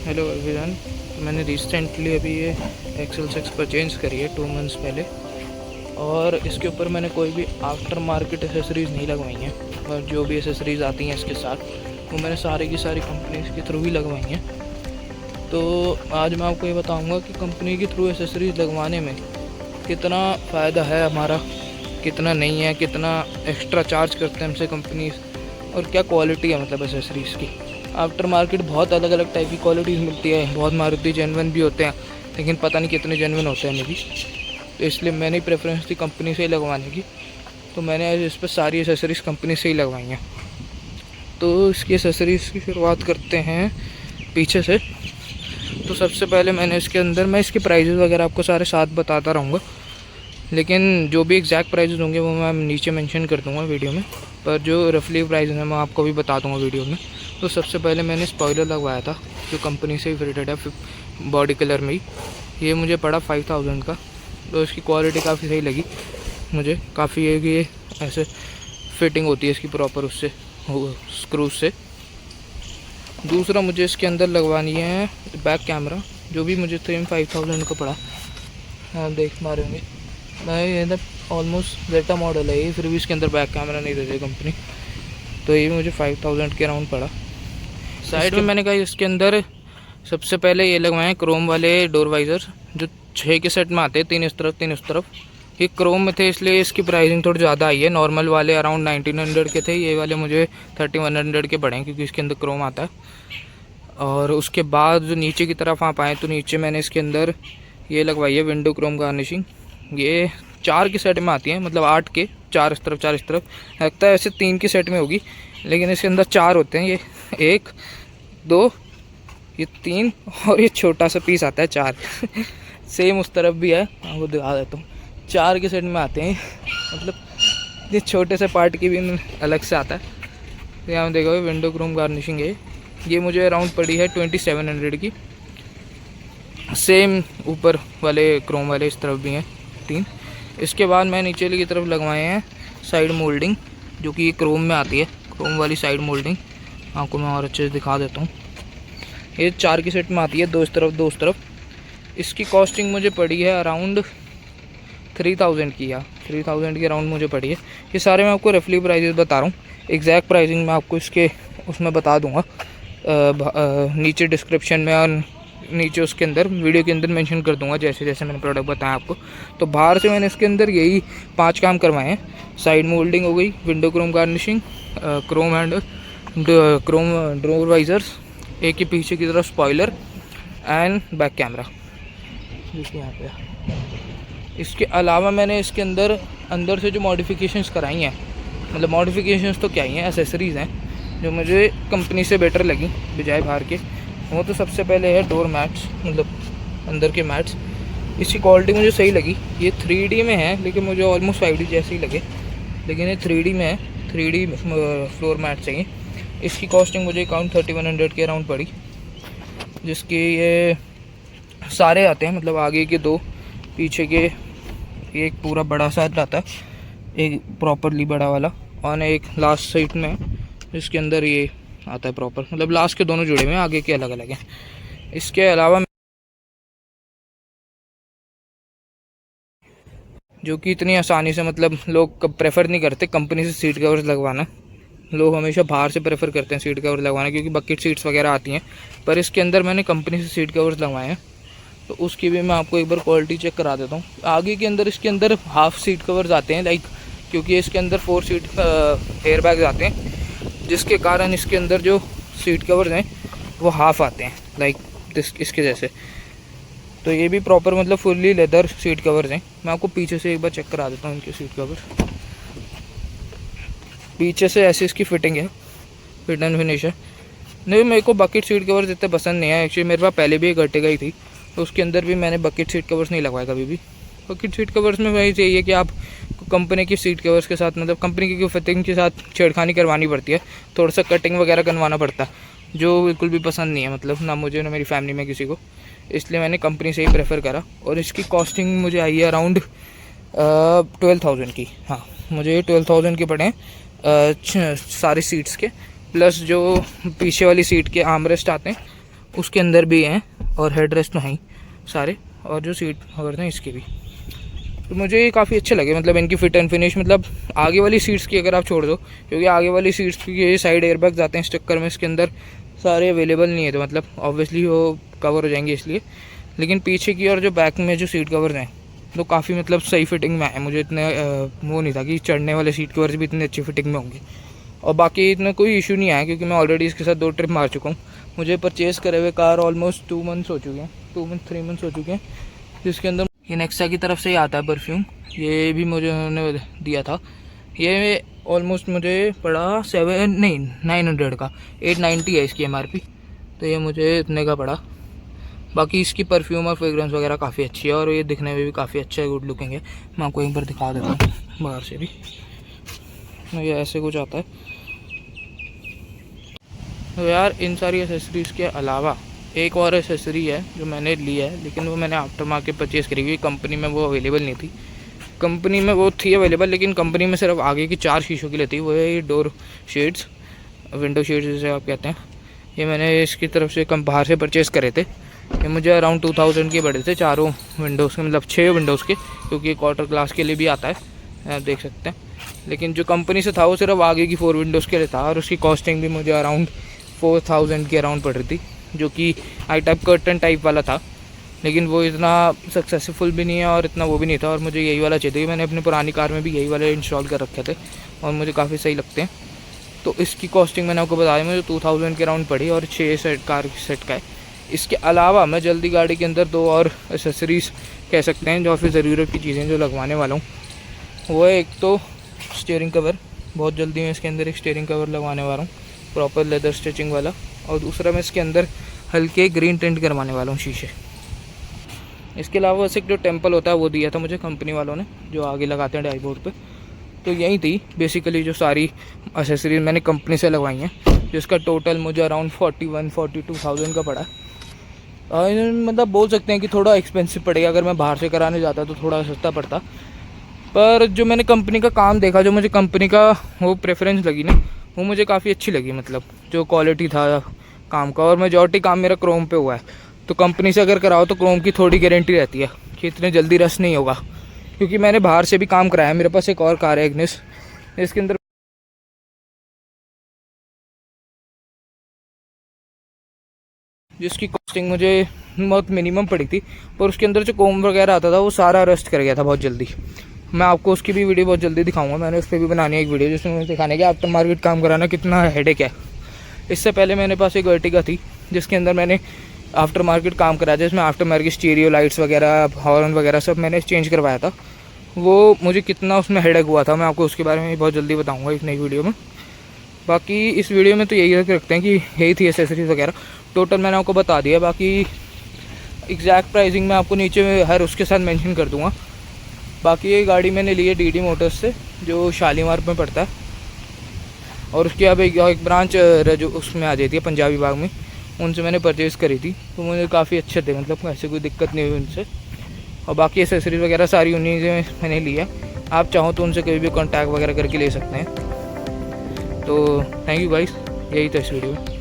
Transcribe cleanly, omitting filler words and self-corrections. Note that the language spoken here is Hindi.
Hello everyone. मैंने रिसेंटली अभी ये एक्सेल 6 परचेज करी है 2 मंथ्स पहले, और इसके ऊपर मैंने कोई भी आफ्टर मार्केट एसेसरीज़ नहीं लगवाई हैं। और जो भी एसेसरीज़ आती हैं इसके साथ वो मैंने सारी की सारी कंपनीज़ के थ्रू ही लगवाई हैं। तो आज मैं आपको ये बताऊंगा कि कंपनी के थ्रू एसेसरीज़ लगवाने में कितना फ़ायदा है हमारा, कितना नहीं है, कितना एक्स्ट्रा चार्ज करते हैं हमसे कंपनीज़, और क्या क्वालिटी है मतलब एसेसरीज़ की। आफ्टर मार्केट बहुत अलग अलग टाइप की क्वालिटीज़ मिलती है। बहुत मारुति जेन्युइन भी होते हैं, लेकिन पता नहीं कितने जेन्युइन होते हैं मेरी। तो इसलिए मैंने प्रेफरेंस दी कंपनी से ही लगवाने की। तो मैंने इस पर सारी एसेसरीज़ कंपनी से ही लगवाई हैं। तो इसकी एसेसरीज़ की शुरुआत करते हैं पीछे से। तो सबसे पहले मैंने इसके अंदर, मैं इसके प्राइजेज़ वगैरह आपको सारे साथ बताता रहूँगा, लेकिन जो भी एग्जैक्ट प्राइजेज़ होंगे वो मैं नीचे मेंशन कर दूँगा वीडियो में। पर जो रफली प्राइस है मैं आपको भी बता दूँगा वीडियो में। तो सबसे पहले मैंने स्पॉइलर लगवाया था जो कंपनी से ही फिटेड है, बॉडी कलर में ही। ये मुझे पड़ा 5000 का। तो इसकी क्वालिटी काफ़ी सही लगी मुझे, काफ़ी है कि ये ऐसे फिटिंग होती है इसकी प्रॉपर उससे, स्क्रूज से। दूसरा मुझे इसके अंदर लगवानी है बैक कैमरा, जो भी मुझे 5000 का पड़ा। हाँ देख पा रहे होंगे, मैं ये ऑलमोस्ट जेटा मॉडल है ये, फिर भी इसके अंदर बैक कैमरा नहीं देती कंपनी। तो ये मुझे 5000 के अराउंड पड़ा। साइड में मैंने कहा इसके अंदर सबसे पहले ये लगवाए हैं क्रोम वाले डोर वाइज़र, जो 6 के सेट में आते हैं, 3 इस तरफ 3 उस तरफ। ये क्रोम में थे इसलिए इसकी प्राइसिंग थोड़ी ज़्यादा आई है। नॉर्मल वाले अराउंड 1900 के थे, ये वाले मुझे 3100 के पड़े हैं क्योंकि इसके अंदर क्रोम आता है। और उसके बाद जो नीचे की तरफ आप आएँ तो नीचे मैंने इसके अंदर ये लगवाई है विंडो क्रोम गार्निशिंग। ये 4 के सेट में आती है, मतलब 8 के, 4 इस तरफ 4 इस तरफ। लगता है ऐसे 3 के सेट में होगी, लेकिन इसके अंदर 4 होते हैं। ये 1 2 ये 3 और ये छोटा सा पीस आता है 4 सेम उस तरफ भी है, आपको दिखा देता हूँ। 4 के सेट में आते हैं, मतलब ये छोटे से पार्ट की भी अलग से आता है। तो यहाँ देखो विंडो क्रोम गार्निशिंग है। ये मुझे अराउंड पड़ी है 2700 की। सेम ऊपर वाले क्रोम वाले इस तरफ भी हैं 3। इसके बाद मैं नीचे की तरफ लगवाए हैं साइड मोल्डिंग, जो कि क्रोम में आती है, क्रोम वाली साइड मोल्डिंग। आपको मैं और अच्छे से दिखा देता हूँ। ये 4 की सेट में आती है, 2 इस तरफ 2 उस तरफ। इसकी कॉस्टिंग मुझे पड़ी है अराउंड 3000 की, या 3000 के अराउंड मुझे पड़ी है। ये सारे मैं आपको रफली प्राइजेस बता रहा हूँ, एग्जैक्ट प्राइसिंग मैं आपको इसके उसमें बता दूँगा नीचे डिस्क्रिप्शन में, और नीचे उसके अंदर वीडियो के अंदर मेंशन कर दूंगा जैसे जैसे मैंने प्रोडक्ट बताया आपको। तो बाहर से मैंने इसके अंदर यही 5 काम करवाए हैं। साइड मोल्डिंग हो गई, window Chrome garnishing, Chrome handle, Chrome door visors, एक ही पीछे की तरफ स्पॉइलर एंड बैक कैमरा देखिए यहाँ पे। इसके अलावा मैंने इसके अंदर से जो मॉडिफिकेशंस कराई हैं, मतलब मॉडिफिकेशंस तो क्या ही हैं, एसेसरीज़ हैं जो मुझे कंपनी से बेटर लगी बजाय बाहर के। वो तो सबसे पहले है डोर मैट्स, मतलब अंदर के मैट्स। इसकी क्वालिटी मुझे सही लगी। ये 3D में है, लेकिन मुझे ऑलमोस्ट 5D जैसे ही लगे, लेकिन ये 3D में है। 3D फ्लोर मैट चाहिए। इसकी कॉस्टिंग मुझे अकाउंट 3100 के अराउंड पड़ी, जिसके ये सारे आते हैं, मतलब आगे के 2, पीछे के एक पूरा बड़ा सा आता है, एक प्रॉपरली बड़ा वाला, और एक लास्ट साइड में जिसके अंदर ये आता है प्रॉपर, मतलब लास्ट के दोनों जुड़े हुए हैं, आगे के अलग अलग हैं। इसके अलावा जो कि इतनी आसानी से, मतलब लोग प्रेफर नहीं करते कंपनी से सीट कवर्स लगवाना। लोग हमेशा बाहर से प्रेफर करते हैं सीट कवर लगवाना, क्योंकि बकेट सीट्स वगैरह आती हैं। पर इसके अंदर मैंने कंपनी से सीट कवर्स लगवाए हैं, तो उसकी भी मैं आपको एक बार क्वालिटी चेक करा देता हूँ। आगे के अंदर इसके अंदर हाफ सीट कवर्स आते हैं, लाइक, क्योंकि इसके अंदर 4 सीट एयर बैग्स आते हैं, जिसके कारण इसके अंदर जो सीट कवर्स हैं वो हाफ आते हैं, लाइक इसके जैसे। तो ये भी प्रॉपर, मतलब फुल्ली लेदर सीट कवर्स हैं। मैं आपको पीछे से एक बार चेक करा देता हूँ इनके सीट कवर। पीछे से ऐसी इसकी फिटिंग है, फिट एंड फिनिश है। नहीं, मेरे को बकेट सीट कवर्स इतने पसंद नहीं है। एक्चुअली मेरे पास पहले भी एक अर्टिगा ही थी, तो उसके अंदर भी मैंने बकेट सीट कवर्स नहीं लगवाया कभी भी। बकेट सीट कवर्स में वही चाहिए कि आप कंपनी की सीट कवर्स के साथ, मतलब कंपनी की फिटिंग के साथ छेड़खानी करवानी पड़ती है, थोड़ा सा कटिंग वगैरह करवाना पड़ता है, जो बिल्कुल भी पसंद नहीं है, मतलब ना मुझे ना मेरी फैमिली में किसी को। इसलिए मैंने कंपनी से ही प्रेफर करा, और इसकी कॉस्टिंग मुझे आई है अराउंड 12000 की। हाँ, मुझे 12000 के पड़े हैं सारे सीट्स के, प्लस जो पीछे वाली सीट के आर्मरेस्ट आते हैं उसके अंदर भी हैं और हेड रेस्ट तो हैं सारे, और जो सीट कवर हैं इसके भी। तो मुझे ये काफ़ी अच्छे लगे, मतलब इनकी फिट एंड फिनिश। मतलब आगे वाली सीट्स की अगर आप छोड़ दो, क्योंकि आगे वाली सीट्स की ये साइड एयरबैग्स आते हैं इस चक्कर में इसके अंदर सारे अवेलेबल नहीं है, तो मतलब ऑब्वियसली वो कवर हो जाएंगे इसलिए। लेकिन पीछे की और जो बैक में जो सीट कवर्स हैं तो काफ़ी मतलब सही फिटिंग में है। मुझे इतने वो नहीं था कि चढ़ने वाले सीट कवर्स भी इतने अच्छी फिटिंग में होंगे। और बाकी इतना कोई इशू नहीं आया, क्योंकि मैं ऑलरेडी इसके साथ 2 ट्रिप मार चुका हूँ। मुझे परचेज़ करे हुए कार ऑलमोस्ट 2 मंथ्स हो चुके हैं, 3 मंथ्स हो चुके हैं। जिसके अंदर ये नेक्सा की तरफ से ही आता है परफ्यूम, ये भी मुझे उन्होंने दिया था। ये ऑलमोस्ट मुझे पड़ा 900 का, 890 है इसकी MRP, तो ये मुझे इतने का पड़ा। बाकी इसकी परफ्यूम और फ्रेग्रेंस वगैरह काफ़ी अच्छी है, और ये दिखने में भी काफ़ी अच्छा है, गुड लुकिंग है। मैं आपको एक बार दिखा देता हूँ बाहर से भी। ये ऐसे कुछ आता है। तो यार इन सारी एसेसरीज़ के अलावा एक और एसेसरी है जो मैंने ली है, लेकिन वो मैंने आफ्टर मार्केट परचेज़ करी हुई। कंपनी में वो अवेलेबल नहीं थी। कंपनी में वो थी अवेलेबल, लेकिन कंपनी में सिर्फ आगे की 4 शीशों की लेती। वो है ये डोर शेड्स, विंडो शेड्स जिसे आप कहते हैं। ये मैंने इसकी तरफ से बाहर से परचेज़ करे थे। ये मुझे अराउंड 2000 के पड़े थे, चारों विंडोज़ के, मतलब 6 विंडोज़ के, क्योंकि एक क्वार्टर ग्लास के लिए भी आता है, आप देख सकते हैं। लेकिन जो कंपनी से था वो सिर्फ आगे की 4 विंडोज़ के लिए था, और उसकी कॉस्टिंग भी मुझे अराउंड 4000 के अराउंड पड़ रही थी, जो कि आई टाइप कर्टन टाइप वाला था। लेकिन वो इतना सक्सेसफुल भी नहीं है और इतना वो भी नहीं था, और मुझे यही वाला चाहिए। मैंने अपनी पुरानी कार में भी यही वाले इंस्टॉल कर रखे थे और मुझे काफ़ी सही लगते हैं। तो इसकी कॉस्टिंग मैंने आपको बताया, मुझे 2000 के अराउंड पड़ी, और 6 सेट कार सेट का है। इसके अलावा मैं जल्दी गाड़ी के अंदर 2 और एसेसरीज़ कह सकते हैं जो फिर ज़रूरत की चीज़ें जो लगवाने वाला हूँ। वो है एक तो स्टीयरिंग कवर, बहुत जल्दी मैं इसके अंदर एक स्टीयरिंग कवर लगवाने वाला हूँ, प्रॉपर लेदर स्टिचिंग वाला। और दूसरा मैं इसके अंदर हल्के ग्रीन टिंट करवाने वाला हूँ शीशे। इसके अलावा वैसे जो टेम्पल होता है वो दिया था मुझे कंपनी वालों ने, जो आगे लगाते हैं डाइबोर्ड पे। तो यही थी बेसिकली जो सारी एसेसरीज मैंने कंपनी से लगवाई हैं, जिसका टोटल मुझे अराउंड 41-42,000 का पड़ा। मतलब बोल सकते हैं कि थोड़ा एक्सपेंसिव पड़ेगा, अगर मैं बाहर से कराने जाता तो थोड़ा सस्ता पड़ता। पर जो मैंने कंपनी का काम देखा, जो मुझे कंपनी का वो प्रेफरेंस लगी ना, वो मुझे काफ़ी अच्छी लगी। मतलब जो क्वालिटी था काम का, और मेजॉरिटी काम मेरा क्रोम पे हुआ है। तो कंपनी से अगर कराओ तो क्रोम की थोड़ी गारंटी रहती है कि इतने जल्दी रस्ट नहीं होगा, क्योंकि मैंने बाहर से भी काम कराया है। मेरे पास एक और कार है इग्निस, इसके अंदर जिसकी कॉस्टिंग मुझे बहुत मिनिमम पड़ी थी, पर उसके अंदर जो कोम वगैरह आता था वो सारा रस्ट कर गया था बहुत जल्दी। मैं आपको उसकी भी वीडियो बहुत जल्दी दिखाऊंगा। मैंने उस पर भी बनानी है एक वीडियो, जिसमें मुझे दिखाने के आफ्टर मार्केट काम कराना कितना हेडेक है। इससे पहले मेरे पास एक अर्टिगा थी, जिसके अंदर मैंने आफ्टर मार्केट काम कराया था, जिसमें आफ्टर मार्केट स्टीरियो लाइट्स वगैरह, हॉर्न वगैरह सब मैंने चेंज करवाया था। वो मुझे कितना उसमें हेडेक हुआ था, मैं आपको उसके बारे में बहुत जल्दी बताऊँगा एक नई वीडियो में। बाकी इस वीडियो में तो यही रखते हैं कि यही थी एसेसरीज वगैरह। टोटल मैंने आपको बता दिया, बाकी एग्जैक्ट प्राइसिंग मैं आपको नीचे हर उसके साथ मेंशन कर दूंगा। बाकी ये गाड़ी मैंने ली है DD मोटर्स से, जो शालीमार में पड़ता है, और उसकी अब एक ब्रांच जो उसमें आ जाती है पंजाबी बाग में, उनसे मैंने परचेज़ करी थी। तो मुझे काफ़ी अच्छे थे, मतलब ऐसे कोई दिक्कत नहीं हुई उनसे। और बाकी एसेसरीज वगैरह सारी उन्हीं से मैंने लिया। आप चाहो तो उनसे कभी भी कॉन्टैक्ट वगैरह करके ले सकते हैं। तो थैंक यू गाइस, यही था इस वीडियो में।